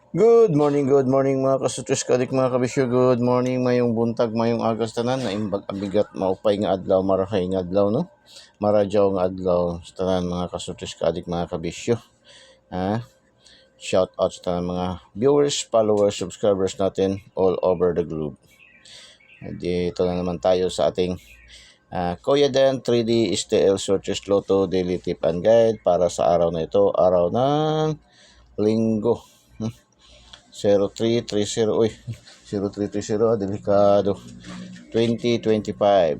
Good morning mga kasutos kadik mga kabisyo. Good morning, mayong buntag, mayong agas tanan na imbag abigat maupay nga adlaw, marahay nga adlaw no. Maradyaw nga adlaw sa tanan mga kasutos kadik mga kabisyo. Shout out sa tanan mga viewers, followers, subscribers natin all over the globe. Dito na naman tayo sa ating Kuya Den 3D STL Searches Lotto Daily Tip and Guide para sa araw na ito, araw ng Linggo. 0330, uy, 0330, delikado. 2025,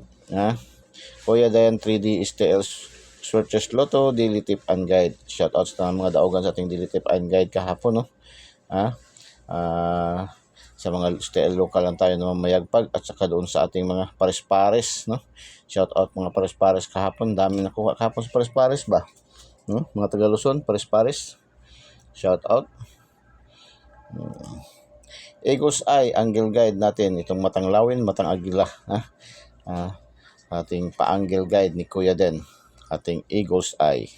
Kuya Dayan 3D STL Searches Lotto Daily Tip and Guide. Shoutouts na mga daogan sa ating Daily Tip and Guide kahapon, no? Sa mga STL local lang tayo na mamayagpag at saka doon sa ating mga pares-pares, no? Shoutout mga pares-pares kahapon, dami nakuha kahapon sa pares-pares ba? No? Mga taga Luzon, pares-pares. Shoutout. Eagle's Eye, angle guide natin. Itong matang lawin, matang agila. Ating pa-angle guide ni Kuya Den. Ating Eagle's Eye.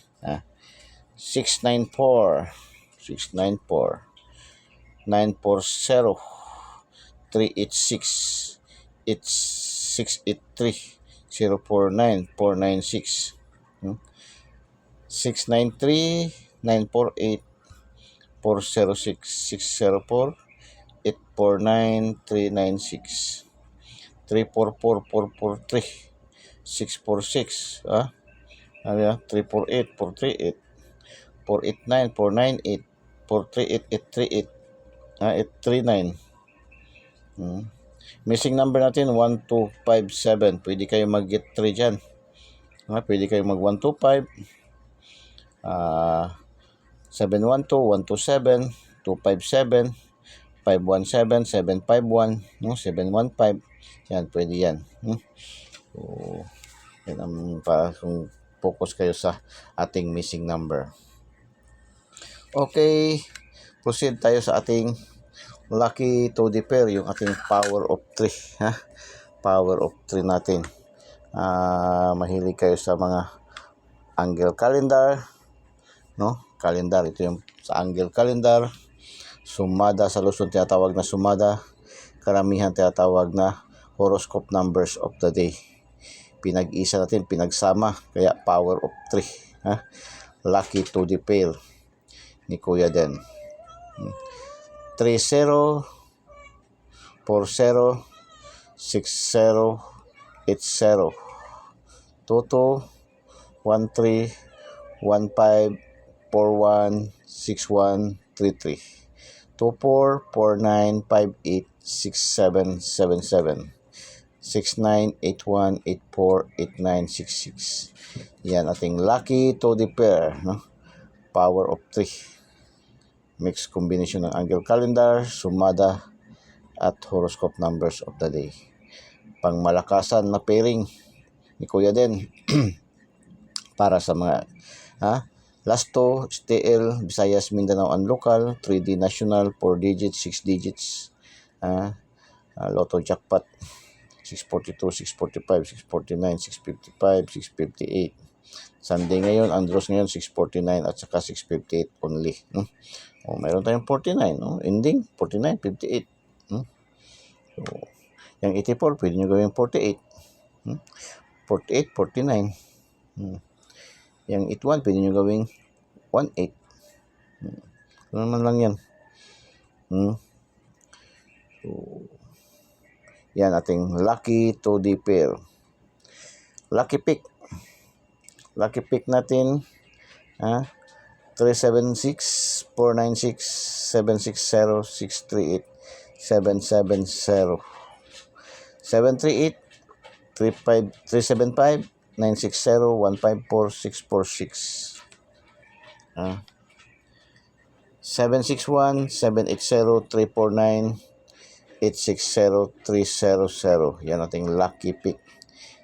694, 694, 940, 386, 8683, 049, 496, 693, 948, 406, 604, 849-396, 344-443, 646, 348-438, 489-498, 438-838, 839. Missing number natin 1257. Pwede kayo mag-get 3 dyan. Pwede kayo mag 125, 712, 127, 257, 517, 751, no? 715. Yan, pwede yan. So, yan ang kung focus kayo sa ating missing number. Okay, proceed tayo sa ating lucky to the pair, yung ating power of 3. Power of 3 natin. Mahilig kayo sa mga angle calendar, no? Calendar, ito yung sa angle calendar. Sumada sa Luzon tinatawag na sumada, karamihan tinatawag na horoscope numbers of the day. Pinag-isa natin, pinagsama, kaya power of 3. Lucky to the pair ni Kuya Den. 30, 40, 60, 80, 22, 13, 15, 41, 61, 33. 2449586777, 6981848966. Yan ating lucky to the pair, no? Power of 3. Mixed combination ng angle calendar, sumada at horoscope numbers of the day. Pangmalakasan na pairing ni Kuya Den para sa mga Lasto, STL, Visayas, Mindanao, and Local, 3D National, 4 digits, 6 digits, Lotto Jackpot, 642, 645, 649, 655, 658. Sunday ngayon, ang draws ngayon, 649 at saka 658 only. Mayroon tayong 49, no? Ending, 49, 58. So, yung 84, pwede nyo gawin 48. 48, 49. Yung 81, pwede nyo gawing 18. Ano naman lang yan. So, yan ating lucky to the pair. Lucky pick. Lucky pick natin, 376, 496, 760, 638, 770, 738, 375, 960, 154, 646, 761, 780, 349, 860, 300. Yan ating lucky pick.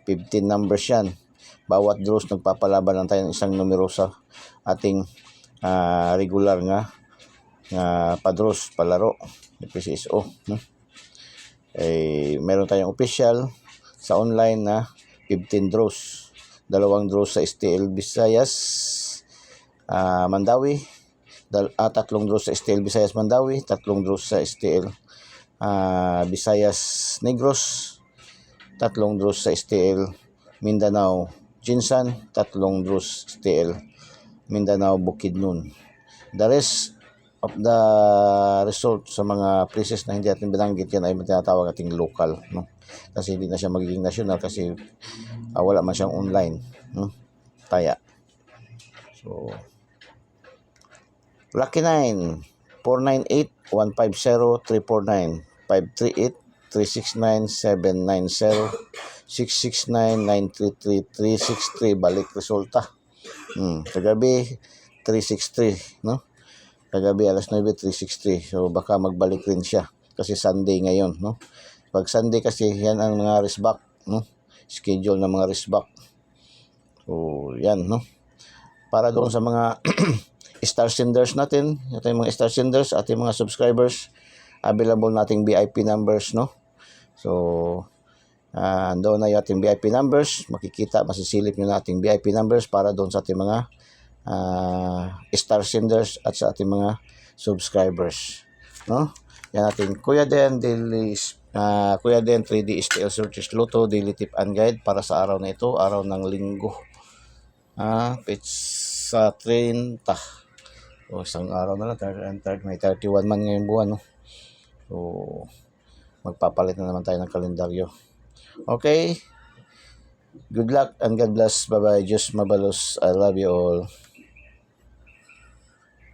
15 numbers yan. Bawat draws nagpapalaban lang tayo ng isang numero sa ating regular nga pa-draws, palaro ni PCSO. Meron tayong official sa online na 15 draws. 2 draws sa STL Visayas, Mandawi, 3 draws sa STL Visayas Mandawi, 3 draws sa STL Visayas Negros, 3 draws sa STL Mindanao Jinsan, 3 draws STL Mindanao Bukidnon. The rest of the result sa mga places na hindi natin binanggit, yan ay tinatawag ating local, no? Kasi hindi na siya magiging national kasi wala man siyang online, no? Kaya so Lucky 9 498 150 349 538 369 790 669 933 363 balik resulta. Kagabi 363, no? Kagabi alas 9 363. So baka magbalik rin siya kasi Sunday ngayon, no? Pag Sunday kasi yan ang mga raceback, no? Schedule ng mga raceback. So yan, no? Para doon sa mga star senders natin, ito yung mga star senders, ating mga subscribers, available nating VIP numbers, no? So doon na yung ating VIP numbers, makikita, masisilip nyo na ating VIP numbers para doon sa ating mga star senders at sa ating mga subscribers, no? Yan ating Kuya Den 3D STL Searches Lotto Daily Tip and Guide para sa araw na ito, araw ng linggo, sa 30. O isang araw na lang, may 31 man ngayong buwan, no? So magpapalit na naman tayo ng kalendaryo. Okay, good luck and God bless. Bye bye. Diyos mabalos. I love you all.